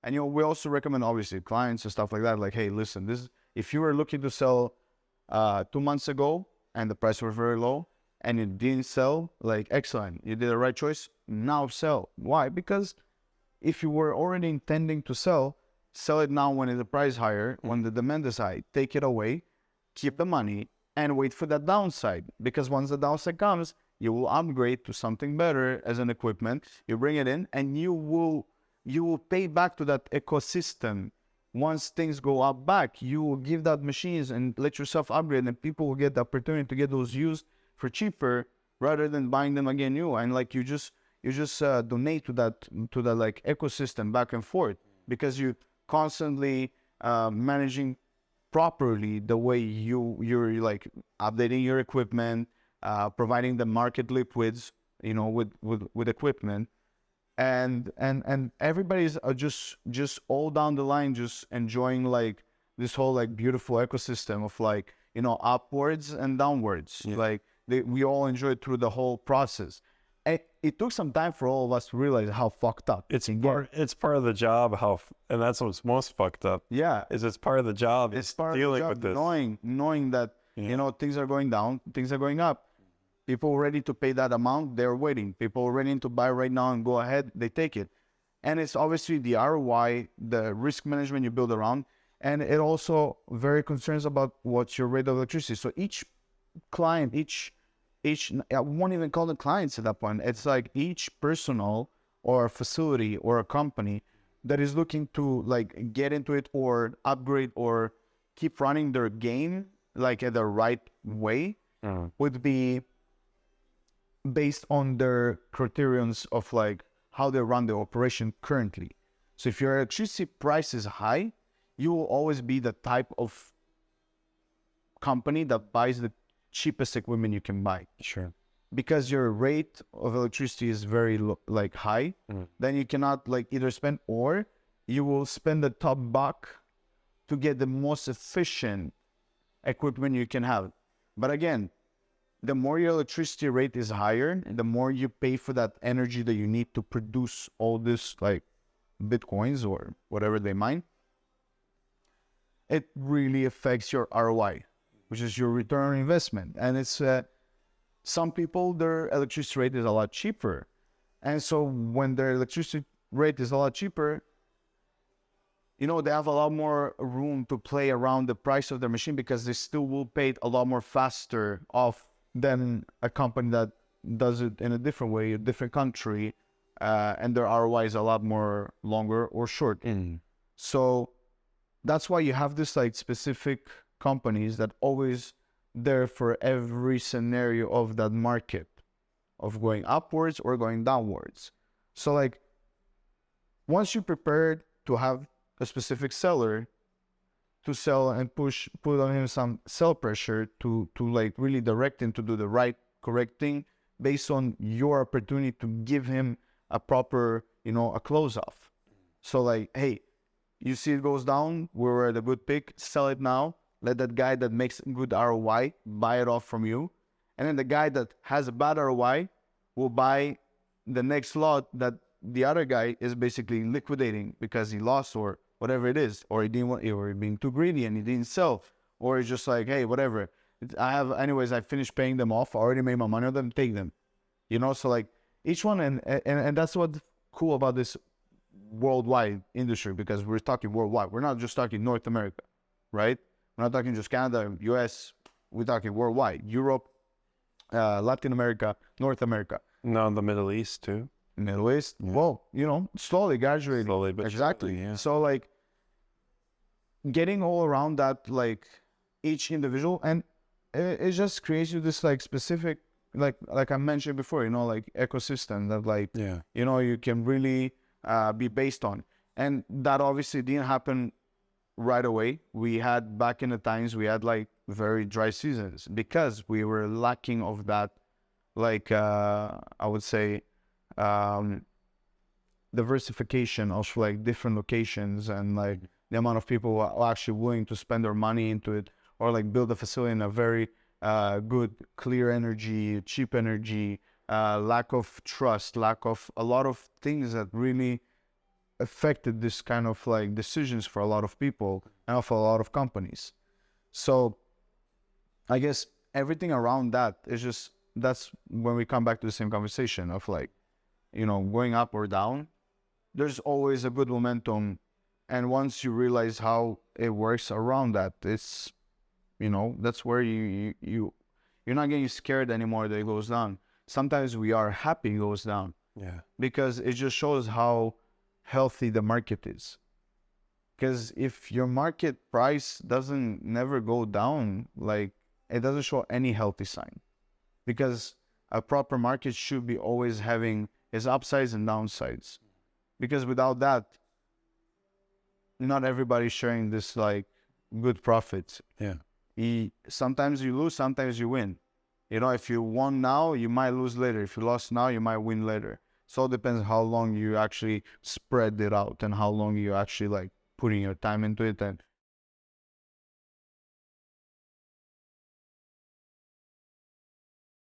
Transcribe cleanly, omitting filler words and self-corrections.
And we also recommend obviously clients and stuff like that. Like, hey, listen, if you were looking to sell 2 months ago and the price was very low and it didn't sell, like, excellent, you did the right choice. Now sell. Why? Because if you were already intending to sell it now when the price is higher, when the demand is high, take it away, keep the money, and wait for that downside. Because once the downside comes, you will upgrade to something better as an equipment. You bring it in, and you will pay back to that ecosystem. Once things go up back, you will give that machines and let yourself upgrade, and people will get the opportunity to get those used for cheaper rather than buying them again new. And like you just donate to that like ecosystem back and forth, because you constantly managing properly the way you're like updating your equipment, providing the market liquids, with equipment, and everybody's just all down the line just enjoying like this whole like beautiful ecosystem of like upwards and downwards. Like we all enjoyed through the whole process. And it took some time for all of us to realize how fucked up it's part of the job. And that's what's most fucked up. Yeah, is it's part of the job. It's part dealing of the job, with this, knowing that things are going down, things are going up. People ready to pay that amount, they're waiting. People ready to buy right now and go ahead, they take it. And it's obviously the ROI, the risk management you build around, and it also very concerns about what's your rate of electricity. So each client, I won't even call them clients at that point. It's like each personal or facility or a company that is looking to like get into it or upgrade or keep running their game like at the right way would be based on their criterions of like how they run the operation currently. So if your electricity price is high, you will always be the type of company that buys the cheapest equipment you can buy. Sure. Because your rate of electricity is very like high, then you cannot like either spend, or you will spend the top buck to get the most efficient equipment you can have. But again, the more your electricity rate is higher, the more you pay for that energy that you need to produce all this like Bitcoins or whatever they mine. It really affects your ROI, which is your return on investment. And it's some people, their electricity rate is a lot cheaper. And so when their electricity rate is a lot cheaper, they have a lot more room to play around the price of their machine, because they still will pay it a lot more faster off than a company that does it in a different way, a different country, and their ROI is a lot more longer or short. So that's why you have this like specific companies that always there for every scenario of that market, of going upwards or going downwards. So like once you prepared to have a specific seller to sell and put on him some sell pressure to like really direct him to do the right, correct thing based on your opportunity to give him a proper, a close off. So like, hey, you see it goes down, we're at a good pick, sell it now. Let that guy that makes good ROI buy it off from you. And then the guy that has a bad ROI will buy the next lot that the other guy is basically liquidating because he lost or whatever it is, or he didn't want, or being too greedy and he didn't sell, or it's just like, hey, whatever. I finished paying them off. I already made my money on them, take them. So like each one, and that's what's cool about this worldwide industry, because we're talking worldwide. We're not just talking North America, right? We're not talking just Canada, US. We're talking worldwide. Europe, Latin America, North America. No, the Middle East too. Middle East. Yeah. Well, slowly, gradually. Slowly, but exactly. Surely, yeah. So like getting all around that, like each individual, and it just creates you this like specific, like I mentioned before, like ecosystem that like, you can really be based on. And that obviously didn't happen right away. We had, back in the times, we had like very dry seasons because we were lacking of that, like I would say, diversification of like different locations, and like the amount of people who are actually willing to spend their money into it, or like build a facility in a very good, clear energy, cheap energy, lack of trust, lack of a lot of things that really affected this kind of like decisions for a lot of people and for a lot of companies. So I guess everything around that is just, that's when we come back to the same conversation of like, you know, going up or down, there's always a good momentum. And once you realize how it works around that, it's, you know, that's where you're not getting scared anymore that it goes down. Sometimes we are happy it goes down. Yeah. Because it just shows how healthy the market is. Because if your market price doesn't never go down, like it doesn't show any healthy sign. Because a proper market should be always having its upsides and downsides. Because without that, not everybody's sharing this like good profits. Yeah. Sometimes you lose, sometimes you win. You know, if you won now, you might lose later. If you lost now, you might win later. So it depends how long you actually spread it out and how long you actually like putting your time into it and